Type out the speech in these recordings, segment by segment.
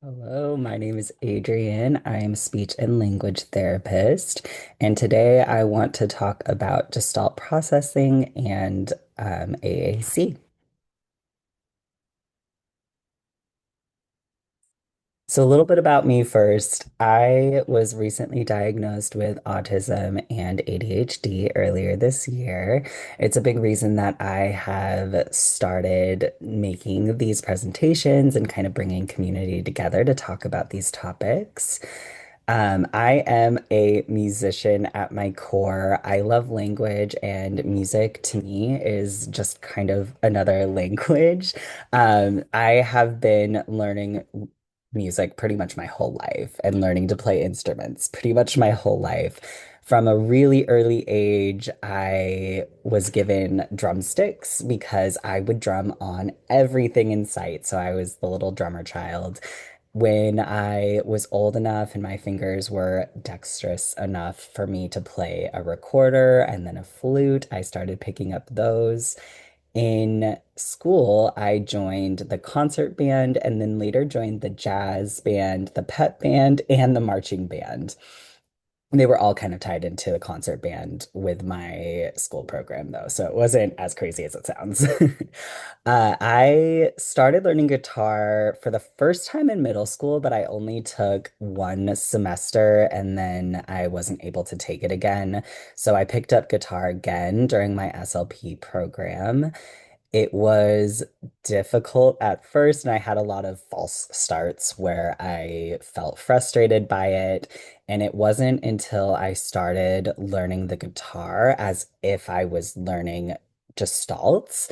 Hello, my name is Adrienne. I am a speech and language therapist, and today I want to talk about Gestalt processing and AAC. So, a little bit about me first. I was recently diagnosed with autism and ADHD earlier this year. It's a big reason that I have started making these presentations and kind of bringing community together to talk about these topics. I am a musician at my core. I love language, and music to me is just kind of another language. I have been learning music pretty much my whole life and learning to play instruments pretty much my whole life. From a really early age, I was given drumsticks because I would drum on everything in sight. So I was the little drummer child. When I was old enough and my fingers were dexterous enough for me to play a recorder and then a flute, I started picking up those. In school, I joined the concert band and then later joined the jazz band, the pep band, and the marching band. They were all kind of tied into a concert band with my school program, though, so it wasn't as crazy as it sounds. I started learning guitar for the first time in middle school, but I only took one semester and then I wasn't able to take it again. So I picked up guitar again during my SLP program. It was difficult at first, and I had a lot of false starts where I felt frustrated by it. And it wasn't until I started learning the guitar as if I was learning gestalts.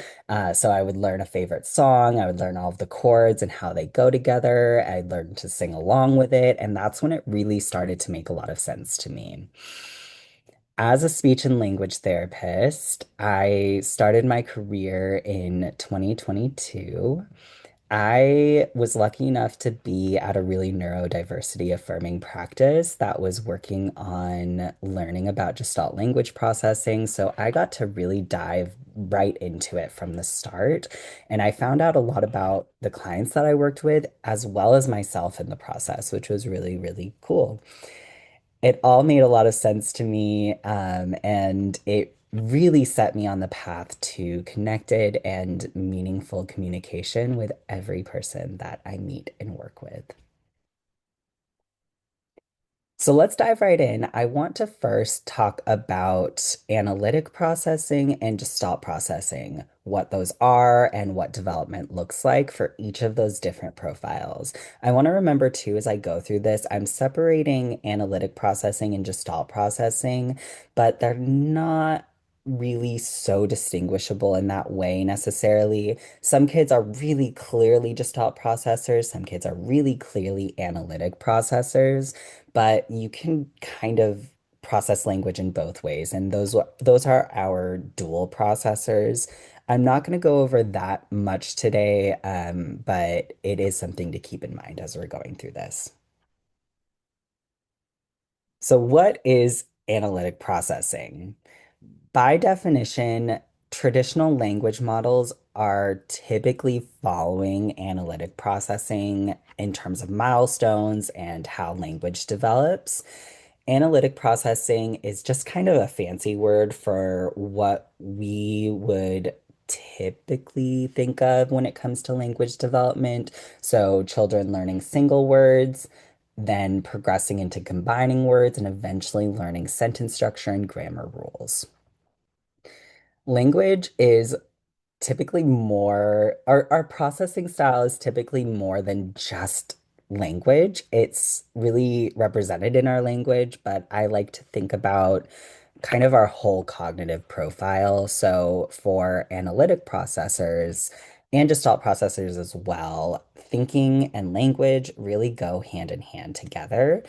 So I would learn a favorite song, I would learn all of the chords and how they go together. I'd learn to sing along with it. And that's when it really started to make a lot of sense to me. As a speech and language therapist, I started my career in 2022. I was lucky enough to be at a really neurodiversity affirming practice that was working on learning about Gestalt language processing. So I got to really dive right into it from the start. And I found out a lot about the clients that I worked with, as well as myself in the process, which was really, really cool. It all made a lot of sense to me, and it really set me on the path to connected and meaningful communication with every person that I meet and work with. So let's dive right in. I want to first talk about analytic processing and gestalt processing, what those are and what development looks like for each of those different profiles. I want to remember too, as I go through this, I'm separating analytic processing and gestalt processing, but they're not really so distinguishable in that way necessarily. Some kids are really clearly gestalt processors, some kids are really clearly analytic processors, but you can kind of process language in both ways, and those are our dual processors. I'm not going to go over that much today, but it is something to keep in mind as we're going through this. So, what is analytic processing? By definition, traditional language models are typically following analytic processing in terms of milestones and how language develops. Analytic processing is just kind of a fancy word for what we would typically think of when it comes to language development. So, children learning single words, then progressing into combining words, and eventually learning sentence structure and grammar rules. Language is typically more, our processing style is typically more than just language. It's really represented in our language, but I like to think about kind of our whole cognitive profile. So for analytic processors and Gestalt processors as well, thinking and language really go hand in hand together.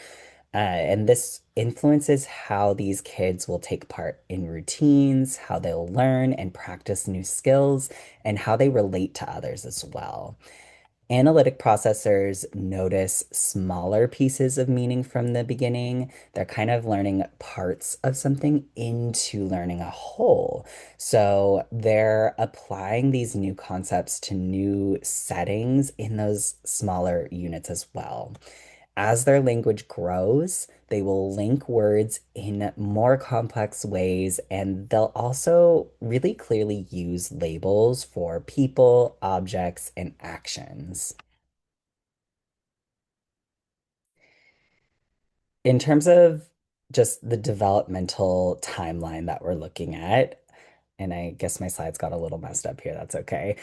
And this influences how these kids will take part in routines, how they'll learn and practice new skills, and how they relate to others as well. Analytic processors notice smaller pieces of meaning from the beginning. They're kind of learning parts of something into learning a whole. So they're applying these new concepts to new settings in those smaller units as well. As their language grows, they will link words in more complex ways, and they'll also really clearly use labels for people, objects, and actions. In terms of just the developmental timeline that we're looking at, and I guess my slides got a little messed up here. That's okay.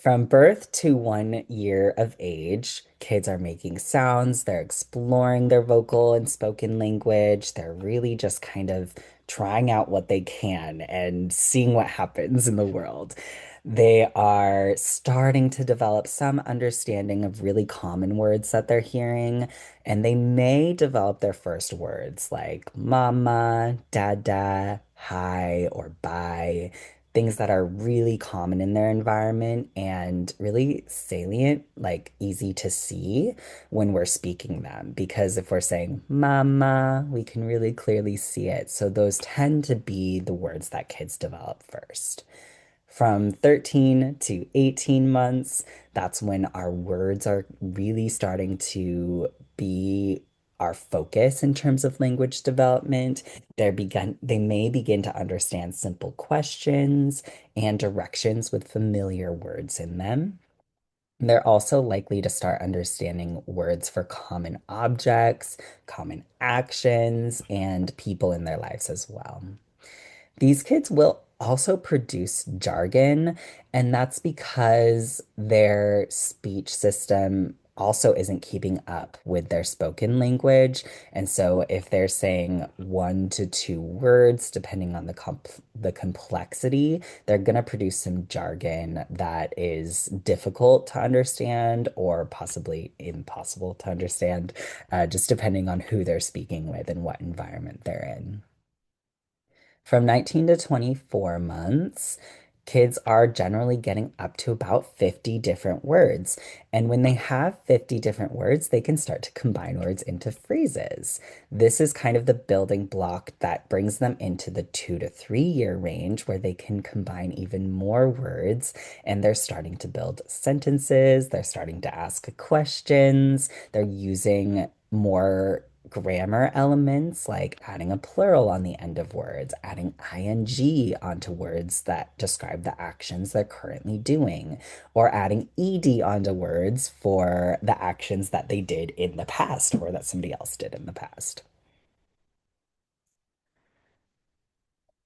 From birth to 1 year of age, kids are making sounds, they're exploring their vocal and spoken language. They're really just kind of trying out what they can and seeing what happens in the world. They are starting to develop some understanding of really common words that they're hearing, and they may develop their first words like mama, dada, hi, or bye, things that are really common in their environment and really salient, like easy to see when we're speaking them. Because if we're saying mama, we can really clearly see it. So those tend to be the words that kids develop first. From 13 to 18 months, that's when our words are really starting to be our focus in terms of language development. They may begin to understand simple questions and directions with familiar words in them. They're also likely to start understanding words for common objects, common actions, and people in their lives as well. These kids will also produce jargon, and that's because their speech system also isn't keeping up with their spoken language. And so if they're saying 1 to 2 words, depending on the complexity, they're going to produce some jargon that is difficult to understand or possibly impossible to understand, just depending on who they're speaking with and what environment they're in. From 19 to 24 months, kids are generally getting up to about 50 different words. And when they have 50 different words, they can start to combine words into phrases. This is kind of the building block that brings them into the 2 to 3 year range where they can combine even more words and they're starting to build sentences, they're starting to ask questions, they're using more grammar elements like adding a plural on the end of words, adding ing onto words that describe the actions they're currently doing, or adding ed onto words for the actions that they did in the past or that somebody else did in the past.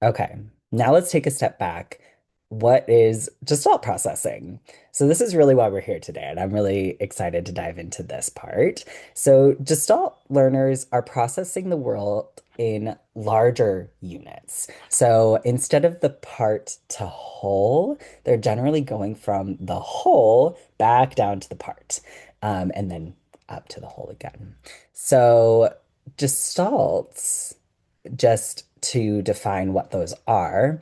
Okay, now let's take a step back. What is Gestalt processing? So, this is really why we're here today, and I'm really excited to dive into this part. So, Gestalt learners are processing the world in larger units. So, instead of the part to whole, they're generally going from the whole back down to the part, and then up to the whole again. So, Gestalts just to define what those are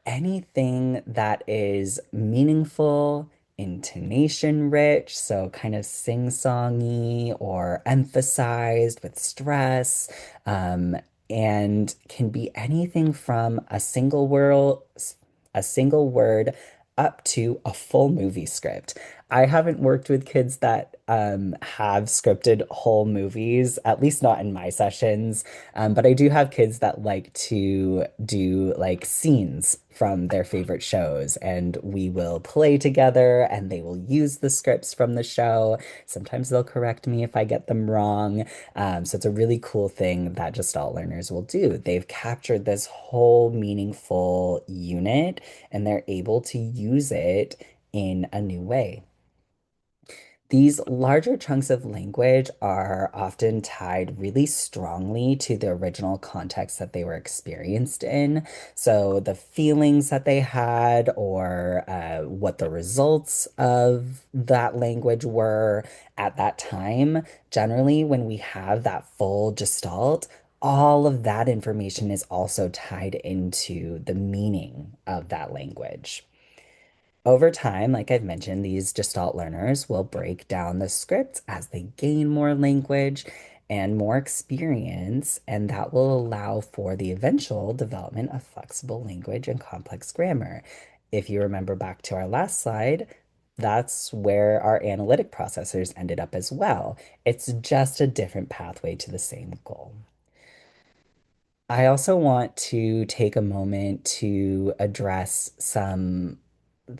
anything that is meaningful, intonation rich, so kind of sing-songy or emphasized with stress, and can be anything from a single word up to a full movie script. I haven't worked with kids that have scripted whole movies, at least not in my sessions. But I do have kids that like to do like scenes from their favorite shows, and we will play together and they will use the scripts from the show. Sometimes they'll correct me if I get them wrong. So it's a really cool thing that Gestalt learners will do. They've captured this whole meaningful unit and they're able to use it in a new way. These larger chunks of language are often tied really strongly to the original context that they were experienced in. So, the feelings that they had, or what the results of that language were at that time. Generally, when we have that full gestalt, all of that information is also tied into the meaning of that language. Over time, like I've mentioned, these Gestalt learners will break down the scripts as they gain more language and more experience, and that will allow for the eventual development of flexible language and complex grammar. If you remember back to our last slide, that's where our analytic processors ended up as well. It's just a different pathway to the same goal. I also want to take a moment to address some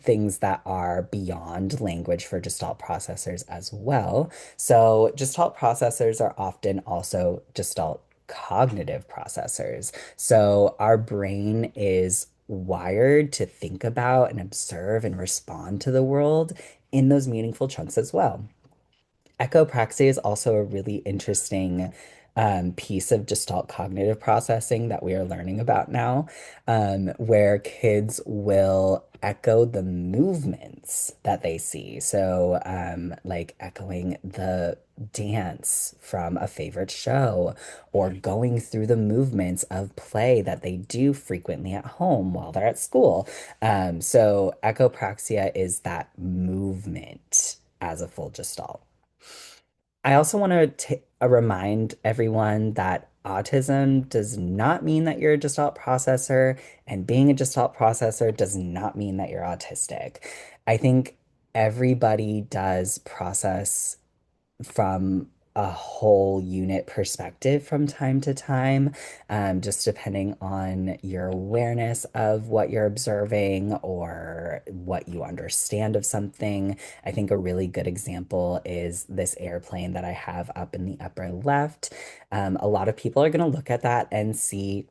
things that are beyond language for Gestalt processors as well. So, Gestalt processors are often also Gestalt cognitive processors. So, our brain is wired to think about and observe and respond to the world in those meaningful chunks as well. Echopraxy is also a really interesting piece of Gestalt cognitive processing that we are learning about now, where kids will echo the movements that they see. So, like echoing the dance from a favorite show or going through the movements of play that they do frequently at home while they're at school. So, echopraxia is that movement as a full Gestalt. I also want to remind everyone that autism does not mean that you're a Gestalt processor, and being a Gestalt processor does not mean that you're autistic. I think everybody does process from a whole unit perspective from time to time, just depending on your awareness of what you're observing or what you understand of something. I think a really good example is this airplane that I have up in the upper left. A lot of people are going to look at that and see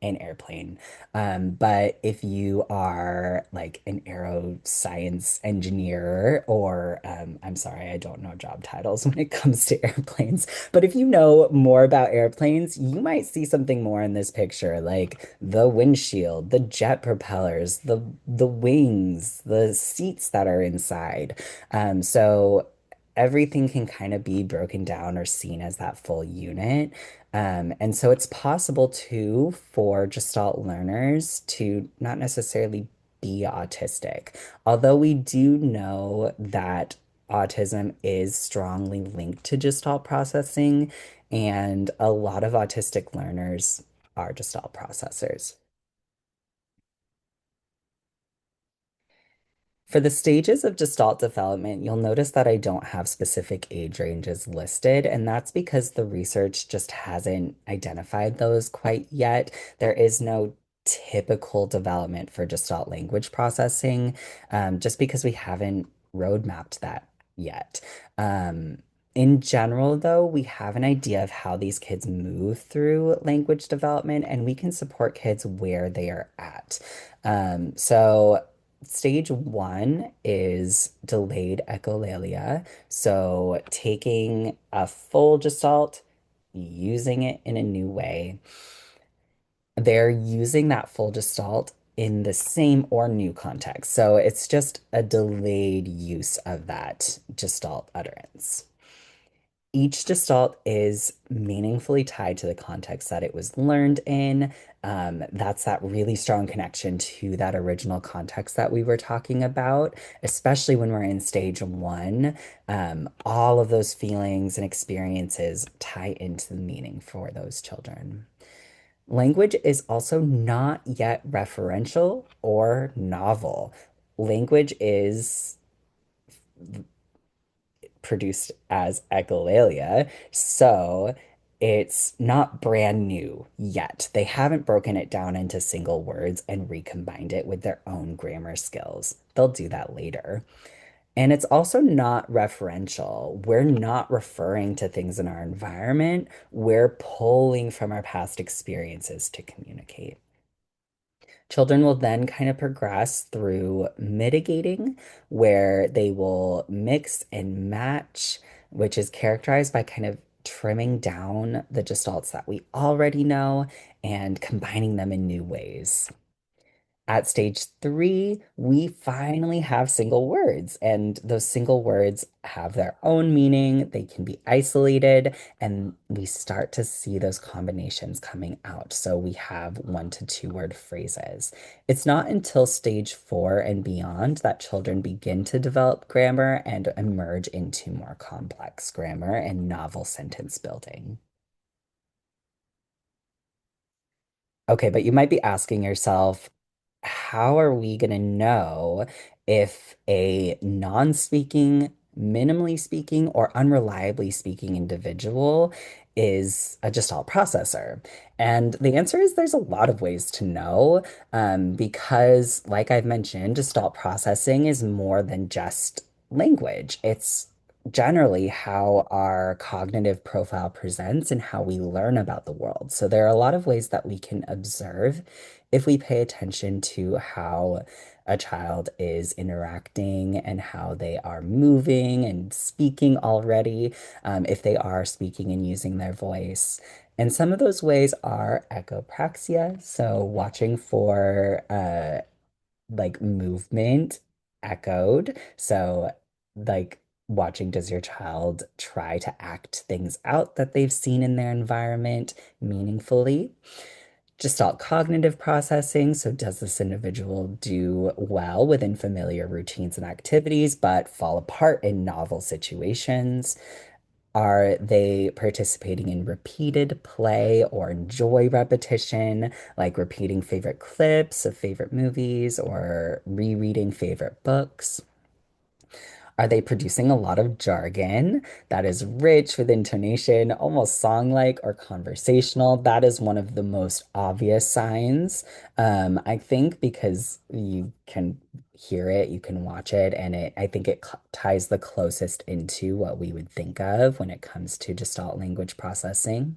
an airplane. But if you are like an aeroscience engineer, or I'm sorry, I don't know job titles when it comes to airplanes, but if you know more about airplanes, you might see something more in this picture, like the windshield, the jet propellers, the wings, the seats that are inside. So everything can kind of be broken down or seen as that full unit. And so it's possible too for Gestalt learners to not necessarily be autistic, although we do know that autism is strongly linked to Gestalt processing, and a lot of autistic learners are Gestalt processors. For the stages of Gestalt development, you'll notice that I don't have specific age ranges listed, and that's because the research just hasn't identified those quite yet. There is no typical development for Gestalt language processing, just because we haven't roadmapped that yet. Um, in general, though, we have an idea of how these kids move through language development, and we can support kids where they are at. So Stage one is delayed echolalia. So taking a full gestalt, using it in a new way. They're using that full gestalt in the same or new context. So it's just a delayed use of that gestalt utterance. Each gestalt is meaningfully tied to the context that it was learned in. That's that really strong connection to that original context that we were talking about, especially when we're in stage one. All of those feelings and experiences tie into the meaning for those children. Language is also not yet referential or novel. Language is produced as echolalia. So it's not brand new yet. They haven't broken it down into single words and recombined it with their own grammar skills. They'll do that later. And it's also not referential. We're not referring to things in our environment. We're pulling from our past experiences to communicate. Children will then kind of progress through mitigating, where they will mix and match, which is characterized by kind of trimming down the gestalts that we already know and combining them in new ways. At stage three, we finally have single words, and those single words have their own meaning. They can be isolated, and we start to see those combinations coming out. So we have 1 to 2 word phrases. It's not until stage four and beyond that children begin to develop grammar and emerge into more complex grammar and novel sentence building. Okay, but you might be asking yourself, how are we going to know if a non-speaking, minimally speaking, or unreliably speaking individual is a Gestalt processor? And the answer is there's a lot of ways to know, because, like I've mentioned, Gestalt processing is more than just language. It's generally how our cognitive profile presents and how we learn about the world. So there are a lot of ways that we can observe if we pay attention to how a child is interacting and how they are moving and speaking already, if they are speaking and using their voice. And some of those ways are echopraxia, so watching for like movement echoed. So, like, watching, does your child try to act things out that they've seen in their environment meaningfully? Gestalt cognitive processing. So, does this individual do well within familiar routines and activities, but fall apart in novel situations? Are they participating in repeated play or enjoy repetition, like repeating favorite clips of favorite movies or rereading favorite books? Are they producing a lot of jargon that is rich with intonation, almost song-like or conversational? That is one of the most obvious signs, I think, because you can hear it, you can watch it, and I think it ties the closest into what we would think of when it comes to Gestalt language processing.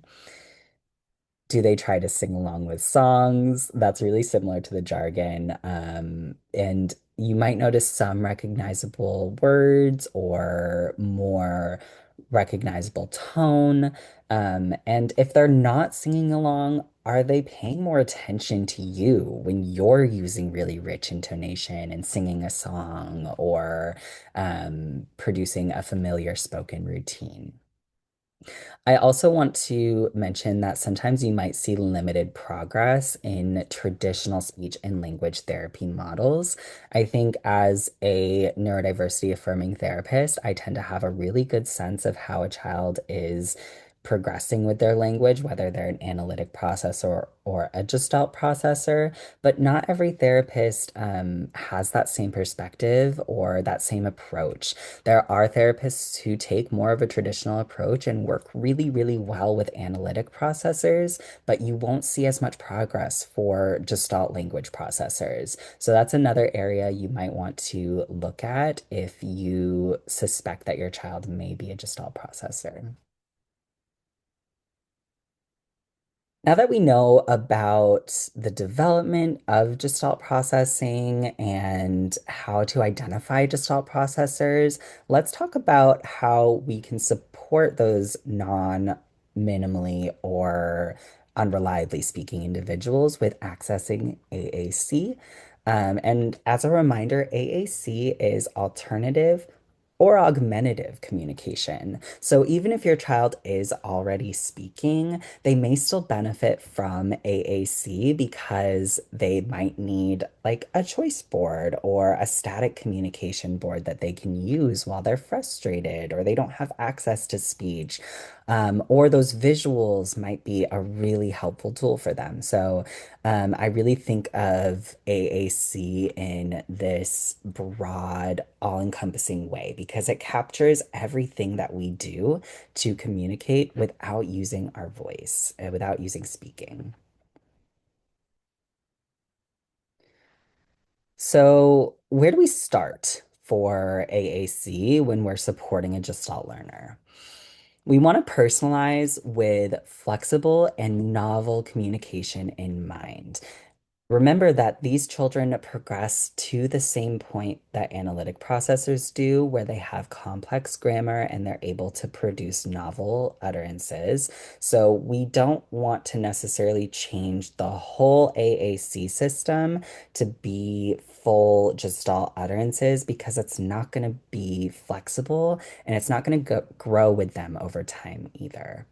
Do they try to sing along with songs? That's really similar to the jargon. And you might notice some recognizable words or more recognizable tone. And if they're not singing along, are they paying more attention to you when you're using really rich intonation and singing a song or producing a familiar spoken routine? I also want to mention that sometimes you might see limited progress in traditional speech and language therapy models. I think as a neurodiversity affirming therapist, I tend to have a really good sense of how a child is progressing with their language, whether they're an analytic processor or a gestalt processor. But not every therapist has that same perspective or that same approach. There are therapists who take more of a traditional approach and work really, really well with analytic processors, but you won't see as much progress for Gestalt language processors. So that's another area you might want to look at if you suspect that your child may be a Gestalt processor. Now that we know about the development of Gestalt processing and how to identify Gestalt processors, let's talk about how we can support those non-minimally or unreliably speaking individuals with accessing AAC. And as a reminder, AAC is alternative or augmentative communication. So even if your child is already speaking, they may still benefit from AAC because they might need like a choice board or a static communication board that they can use while they're frustrated or they don't have access to speech. Or those visuals might be a really helpful tool for them. So I really think of AAC in this broad, all-encompassing way because it captures everything that we do to communicate without using our voice, without using speaking. So, where do we start for AAC when we're supporting a Gestalt learner? We want to personalize with flexible and novel communication in mind. Remember that these children progress to the same point that analytic processors do, where they have complex grammar and they're able to produce novel utterances. So we don't want to necessarily change the whole AAC system to be full Gestalt utterances because it's not going to be flexible and it's not going to grow with them over time either.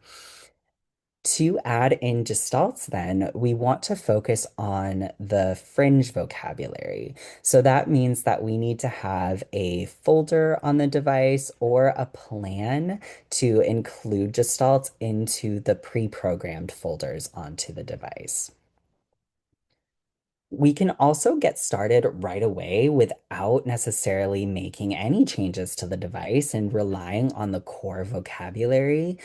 To add in gestalts, then, we want to focus on the fringe vocabulary. So that means that we need to have a folder on the device or a plan to include gestalts into the pre-programmed folders onto the device. We can also get started right away without necessarily making any changes to the device and relying on the core vocabulary,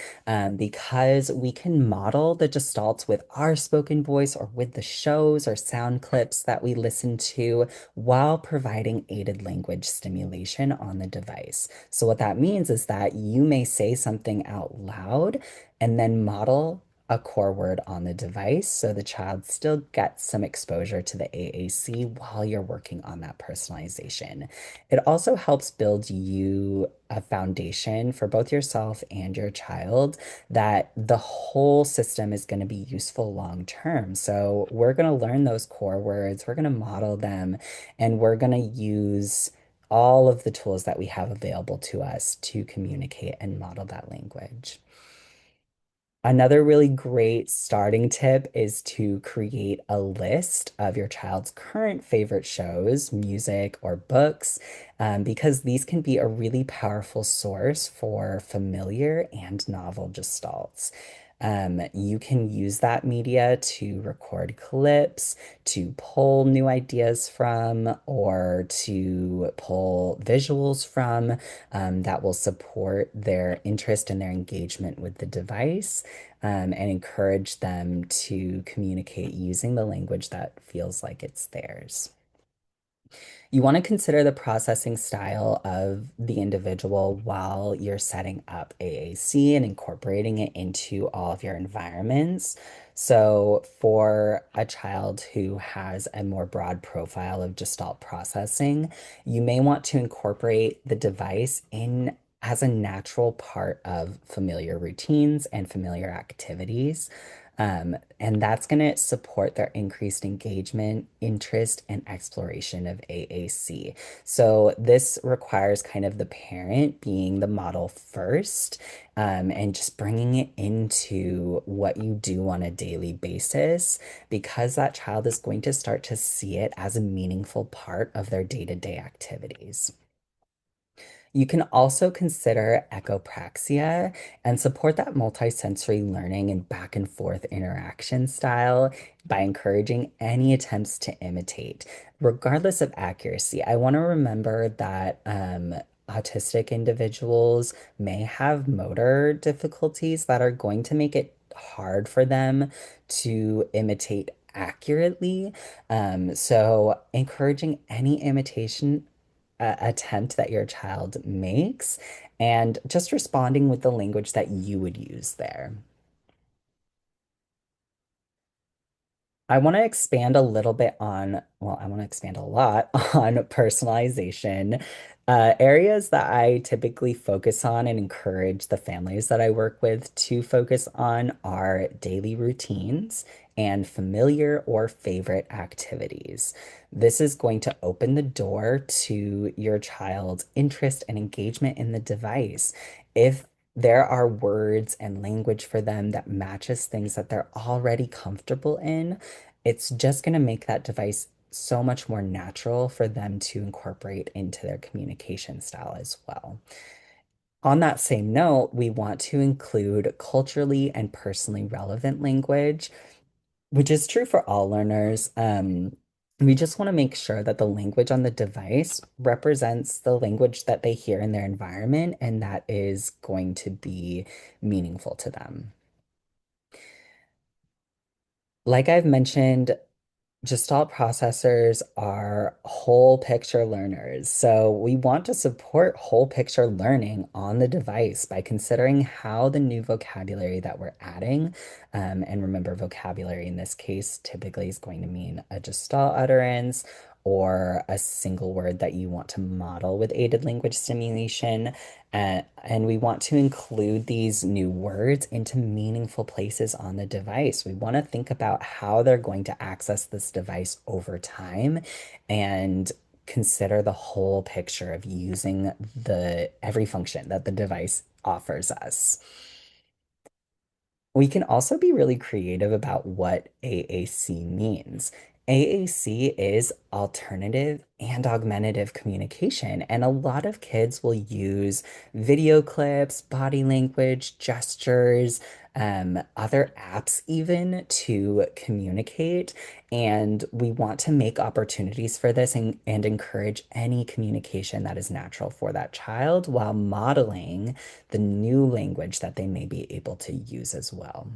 because we can model the gestalts with our spoken voice or with the shows or sound clips that we listen to while providing aided language stimulation on the device. So, what that means is that you may say something out loud and then model a core word on the device so the child still gets some exposure to the AAC while you're working on that personalization. It also helps build you a foundation for both yourself and your child that the whole system is going to be useful long term. So we're going to learn those core words, we're going to model them, and we're going to use all of the tools that we have available to us to communicate and model that language. Another really great starting tip is to create a list of your child's current favorite shows, music, or books, because these can be a really powerful source for familiar and novel gestalts. You can use that media to record clips, to pull new ideas from, or to pull visuals from, that will support their interest and their engagement with the device, and encourage them to communicate using the language that feels like it's theirs. You want to consider the processing style of the individual while you're setting up AAC and incorporating it into all of your environments. So, for a child who has a more broad profile of Gestalt processing, you may want to incorporate the device in as a natural part of familiar routines and familiar activities. And that's going to support their increased engagement, interest, and exploration of AAC. So this requires kind of the parent being the model first, and just bringing it into what you do on a daily basis, because that child is going to start to see it as a meaningful part of their day-to-day activities. You can also consider echopraxia and support that multisensory learning and back and forth interaction style by encouraging any attempts to imitate, regardless of accuracy. I want to remember that autistic individuals may have motor difficulties that are going to make it hard for them to imitate accurately. So encouraging any imitation attempt that your child makes and just responding with the language that you would use there. I want to expand a little bit on, well, I want to expand a lot on personalization. Areas that I typically focus on and encourage the families that I work with to focus on are daily routines and familiar or favorite activities. This is going to open the door to your child's interest and engagement in the device. If there are words and language for them that matches things that they're already comfortable in, it's just going to make that device so much more natural for them to incorporate into their communication style as well. On that same note, we want to include culturally and personally relevant language, which is true for all learners. We just want to make sure that the language on the device represents the language that they hear in their environment and that is going to be meaningful to them. Like I've mentioned, Gestalt processors are whole picture learners. So we want to support whole picture learning on the device by considering how the new vocabulary that we're adding, and remember, vocabulary in this case typically is going to mean a Gestalt utterance or a single word that you want to model with aided language stimulation. And we want to include these new words into meaningful places on the device. We want to think about how they're going to access this device over time and consider the whole picture of using the every function that the device offers us. We can also be really creative about what AAC means. AAC is alternative and augmentative communication, and a lot of kids will use video clips, body language, gestures, other apps even to communicate. And we want to make opportunities for this and encourage any communication that is natural for that child while modeling the new language that they may be able to use as well.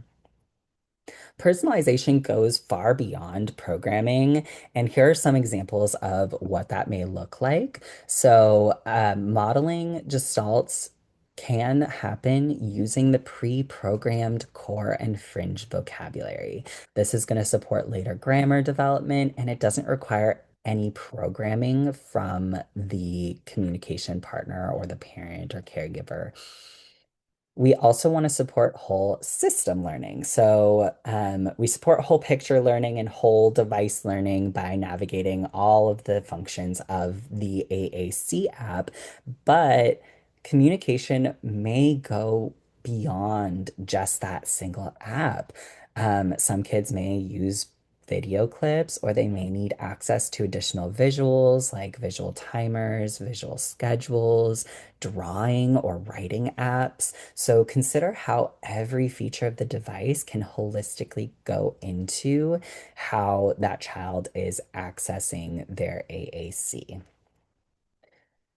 Personalization goes far beyond programming, and here are some examples of what that may look like. So, modeling gestalts can happen using the pre-programmed core and fringe vocabulary. This is going to support later grammar development, and it doesn't require any programming from the communication partner or the parent or caregiver. We also want to support whole system learning. So we support whole picture learning and whole device learning by navigating all of the functions of the AAC app, but communication may go beyond just that single app. Some kids may use video clips, or they may need access to additional visuals like visual timers, visual schedules, drawing or writing apps. So consider how every feature of the device can holistically go into how that child is accessing their AAC.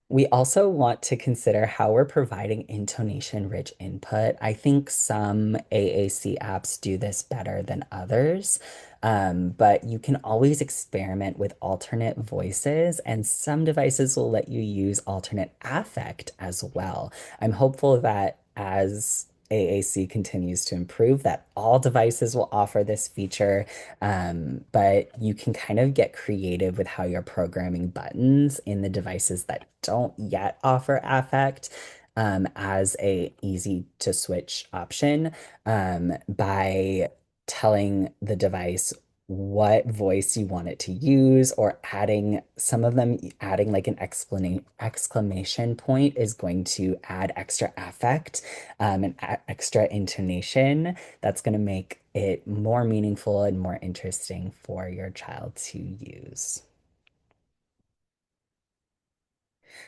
We also want to consider how we're providing intonation-rich input. I think some AAC apps do this better than others, but you can always experiment with alternate voices, and some devices will let you use alternate affect as well. I'm hopeful that as AAC continues to improve, that all devices will offer this feature, but you can kind of get creative with how you're programming buttons in the devices that don't yet offer affect, as a easy to switch option, by telling the device what voice you want it to use, or adding some of them, adding like an exclamation point is going to add extra affect, and extra intonation that's going to make it more meaningful and more interesting for your child to use.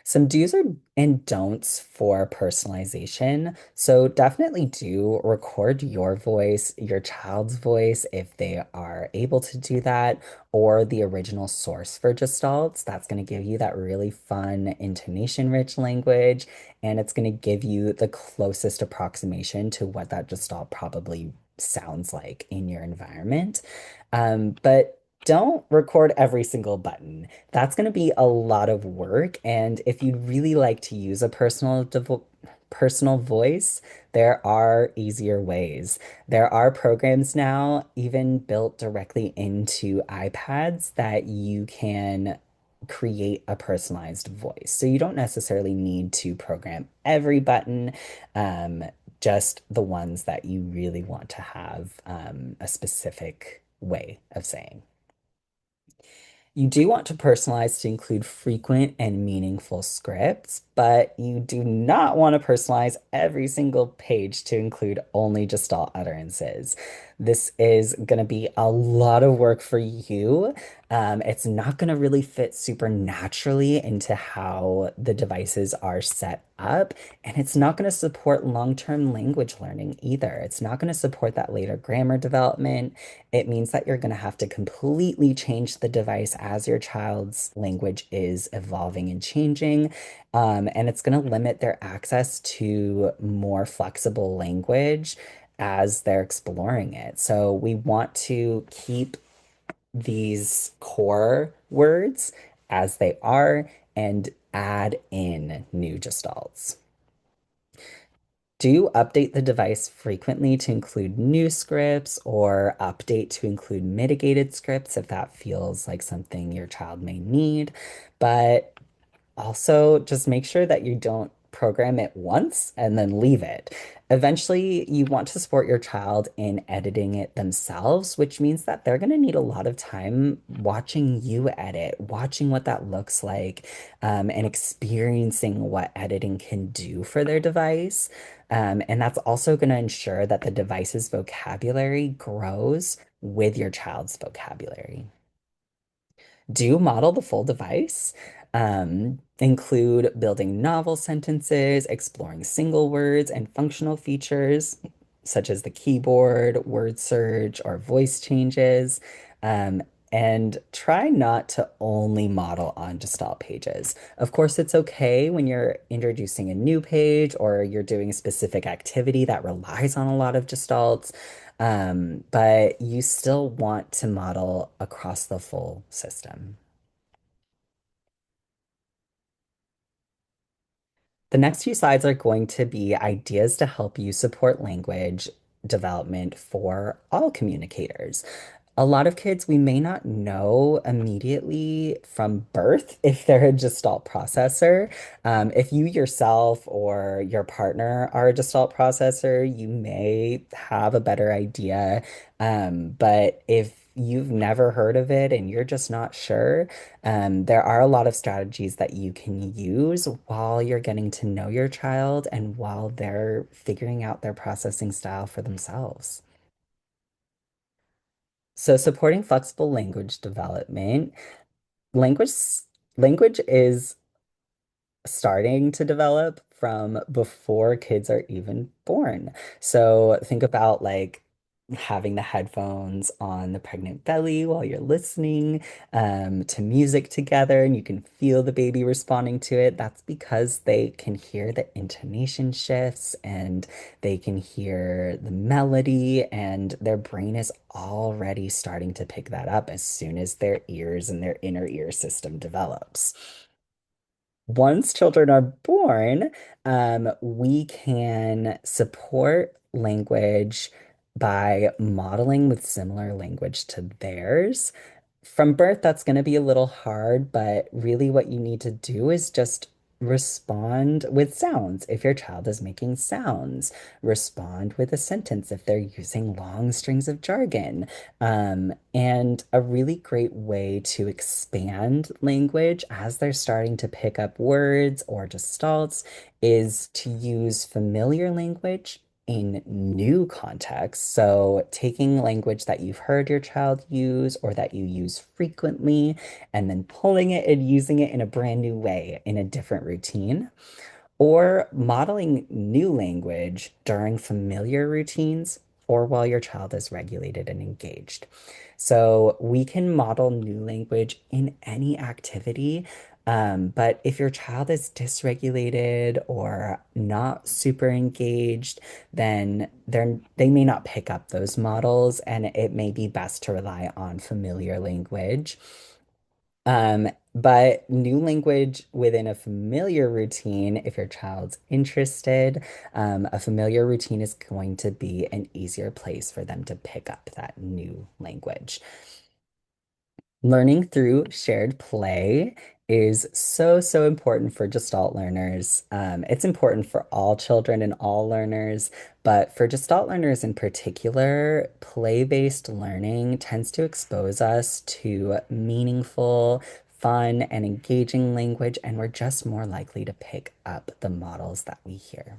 Some do's and don'ts for personalization. So definitely do record your voice, your child's voice, if they are able to do that, or the original source for gestalts. That's going to give you that really fun intonation-rich language, and it's going to give you the closest approximation to what that gestalt probably sounds like in your environment. But don't record every single button. That's going to be a lot of work. And if you'd really like to use a personal voice, there are easier ways. There are programs now, even built directly into iPads, that you can create a personalized voice. So you don't necessarily need to program every button, um, just the ones that you really want to have a specific way of saying. You do want to personalize to include frequent and meaningful scripts, but you do not want to personalize every single page to include only Gestalt utterances. This is going to be a lot of work for you. It's not going to really fit super naturally into how the devices are set up, and it's not going to support long-term language learning either. It's not going to support that later grammar development. It means that you're going to have to completely change the device as your child's language is evolving and changing. And it's going to limit their access to more flexible language as they're exploring it. So we want to keep these core words as they are and add in new gestalts. Do you update the device frequently to include new scripts or update to include mitigated scripts if that feels like something your child may need? But also, just make sure that you don't program it once and then leave it. Eventually, you want to support your child in editing it themselves, which means that they're going to need a lot of time watching you edit, watching what that looks like, and experiencing what editing can do for their device. And that's also going to ensure that the device's vocabulary grows with your child's vocabulary. Do model the full device. Include building novel sentences, exploring single words and functional features such as the keyboard, word search, or voice changes. Um, and try not to only model on Gestalt pages. Of course, it's okay when you're introducing a new page or you're doing a specific activity that relies on a lot of Gestalts. But you still want to model across the full system. The next few slides are going to be ideas to help you support language development for all communicators. A lot of kids we may not know immediately from birth if they're a Gestalt processor. If you yourself or your partner are a Gestalt processor, you may have a better idea. But if you've never heard of it and you're just not sure, there are a lot of strategies that you can use while you're getting to know your child and while they're figuring out their processing style for themselves. So supporting flexible language development, language language is starting to develop from before kids are even born. So think about like having the headphones on the pregnant belly while you're listening to music together and you can feel the baby responding to it. That's because they can hear the intonation shifts and they can hear the melody, and their brain is already starting to pick that up as soon as their ears and their inner ear system develops. Once children are born, we can support language by modeling with similar language to theirs. From birth, that's going to be a little hard, but really what you need to do is just respond with sounds. If your child is making sounds, respond with a sentence if they're using long strings of jargon. And a really great way to expand language as they're starting to pick up words or gestalts is to use familiar language in new contexts. So, taking language that you've heard your child use or that you use frequently, and then pulling it and using it in a brand new way in a different routine, or modeling new language during familiar routines or while your child is regulated and engaged. So we can model new language in any activity. But if your child is dysregulated or not super engaged, then they may not pick up those models, and it may be best to rely on familiar language. But new language within a familiar routine, if your child's interested, a familiar routine is going to be an easier place for them to pick up that new language. Learning through shared play is so, so important for Gestalt learners. It's important for all children and all learners, but for Gestalt learners in particular, play-based learning tends to expose us to meaningful, fun, and engaging language, and we're just more likely to pick up the models that we hear.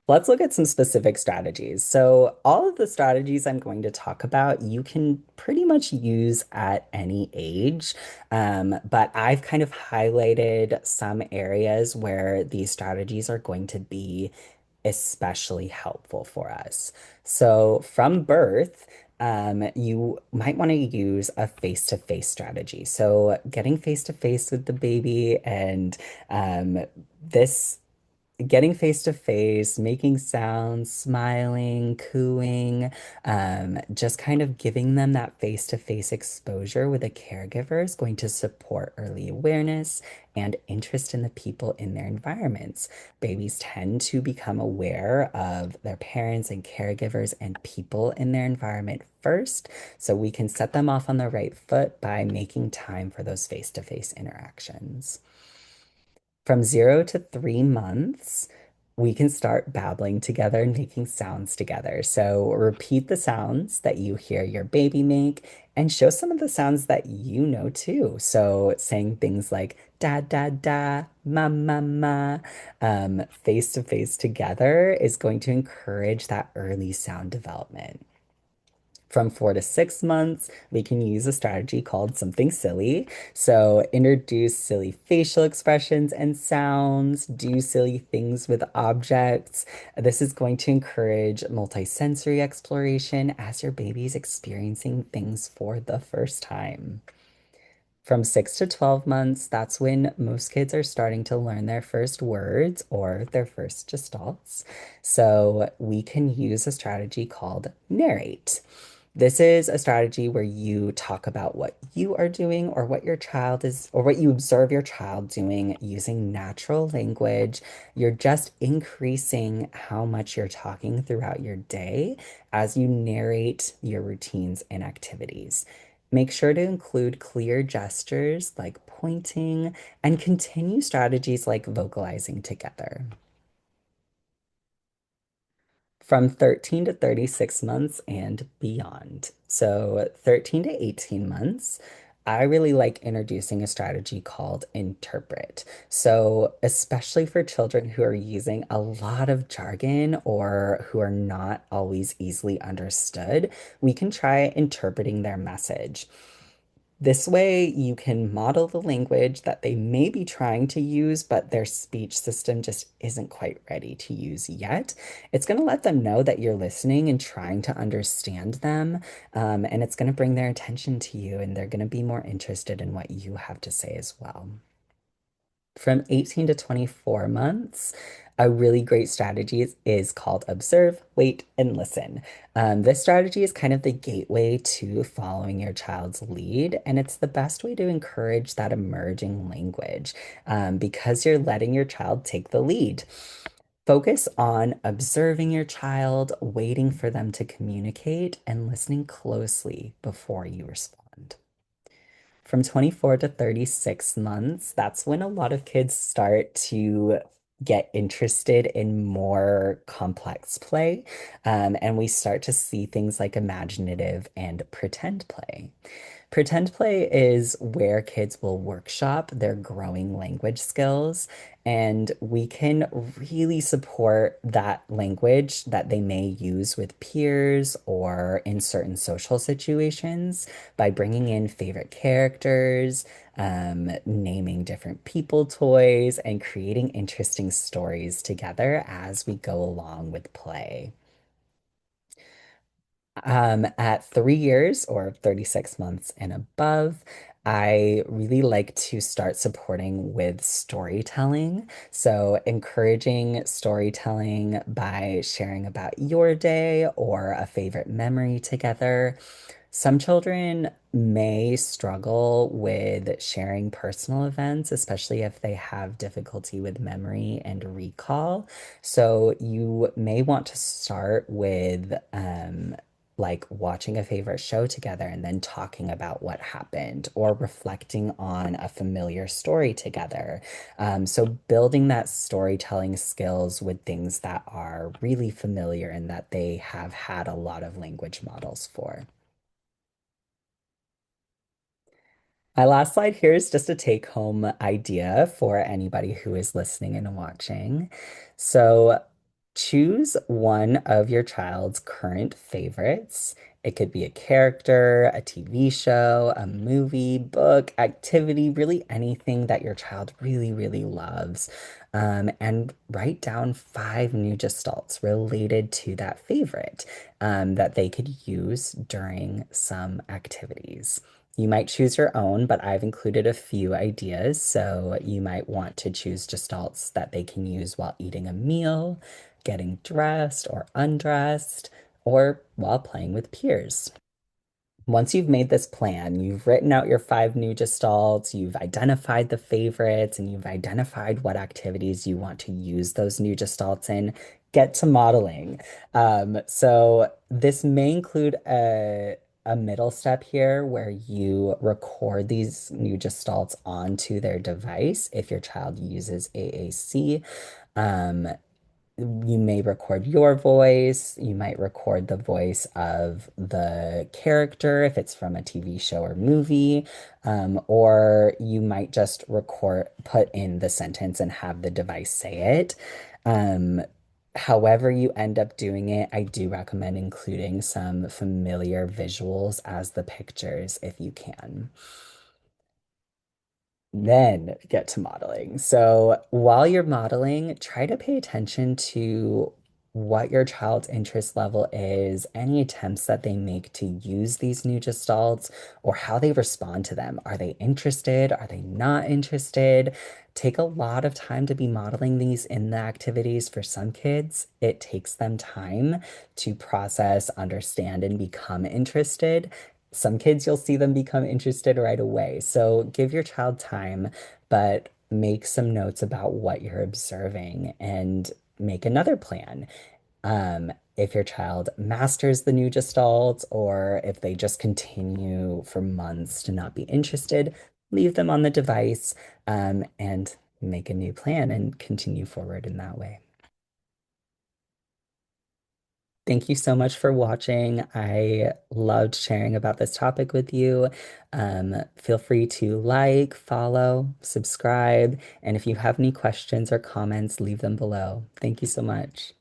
Let's look at some specific strategies. So, all of the strategies I'm going to talk about, you can pretty much use at any age. But I've kind of highlighted some areas where these strategies are going to be especially helpful for us. So, from birth, you might want to use a face-to-face strategy. So, getting face-to-face with the baby, and this getting face to face, making sounds, smiling, cooing, just kind of giving them that face to face exposure with a caregiver is going to support early awareness and interest in the people in their environments. Babies tend to become aware of their parents and caregivers and people in their environment first, so we can set them off on the right foot by making time for those face to face interactions. From 0 to 3 months, we can start babbling together and making sounds together. So repeat the sounds that you hear your baby make and show some of the sounds that you know too. So saying things like da da da, ma ma ma, face to face together is going to encourage that early sound development. From 4 to 6 months, we can use a strategy called something silly. So, introduce silly facial expressions and sounds, do silly things with objects. This is going to encourage multisensory exploration as your baby's experiencing things for the first time. From 6 to 12 months, that's when most kids are starting to learn their first words or their first gestalts. So we can use a strategy called narrate. This is a strategy where you talk about what you are doing or what your child is, or what you observe your child doing using natural language. You're just increasing how much you're talking throughout your day as you narrate your routines and activities. Make sure to include clear gestures like pointing and continue strategies like vocalizing together. From 13 to 36 months and beyond. So, 13 to 18 months, I really like introducing a strategy called interpret. So, especially for children who are using a lot of jargon or who are not always easily understood, we can try interpreting their message. This way, you can model the language that they may be trying to use, but their speech system just isn't quite ready to use yet. It's going to let them know that you're listening and trying to understand them, and it's going to bring their attention to you, and they're going to be more interested in what you have to say as well. From 18 to 24 months, a really great strategy is called observe, wait, and listen. This strategy is kind of the gateway to following your child's lead, and it's the best way to encourage that emerging language because you're letting your child take the lead. Focus on observing your child, waiting for them to communicate, and listening closely before you respond. From 24 to 36 months, that's when a lot of kids start to get interested in more complex play. And we start to see things like imaginative and pretend play. Pretend play is where kids will workshop their growing language skills, and we can really support that language that they may use with peers or in certain social situations by bringing in favorite characters, naming different people toys, and creating interesting stories together as we go along with play. At 3 years or 36 months and above, I really like to start supporting with storytelling. So, encouraging storytelling by sharing about your day or a favorite memory together. Some children may struggle with sharing personal events, especially if they have difficulty with memory and recall. So you may want to start with like watching a favorite show together and then talking about what happened or reflecting on a familiar story together. So building that storytelling skills with things that are really familiar and that they have had a lot of language models for. My last slide here is just a take home idea for anybody who is listening and watching. So choose one of your child's current favorites. It could be a character, a TV show, a movie, book, activity, really anything that your child really, really loves. And write down 5 new gestalts related to that favorite that they could use during some activities. You might choose your own, but I've included a few ideas. So you might want to choose gestalts that they can use while eating a meal, getting dressed or undressed, or while playing with peers. Once you've made this plan, you've written out your five new gestalts, you've identified the favorites, and you've identified what activities you want to use those new gestalts in, get to modeling. So this may include a middle step here where you record these new gestalts onto their device if your child uses AAC. Um, you may record your voice. You might record the voice of the character if it's from a TV show or movie. Or you might just put in the sentence and have the device say it. Um, However you end up doing it, I do recommend including some familiar visuals as the pictures if you can. Then get to modeling. So while you're modeling, try to pay attention to what your child's interest level is, any attempts that they make to use these new gestalts, or how they respond to them. Are they interested? Are they not interested? Take a lot of time to be modeling these in the activities. For some kids, it takes them time to process, understand, and become interested. Some kids, you'll see them become interested right away. So give your child time, but make some notes about what you're observing and make another plan. If your child masters the new gestalts or if they just continue for months to not be interested, leave them on the device, and make a new plan and continue forward in that way. Thank you so much for watching. I loved sharing about this topic with you. Feel free to like, follow, subscribe, and if you have any questions or comments, leave them below. Thank you so much.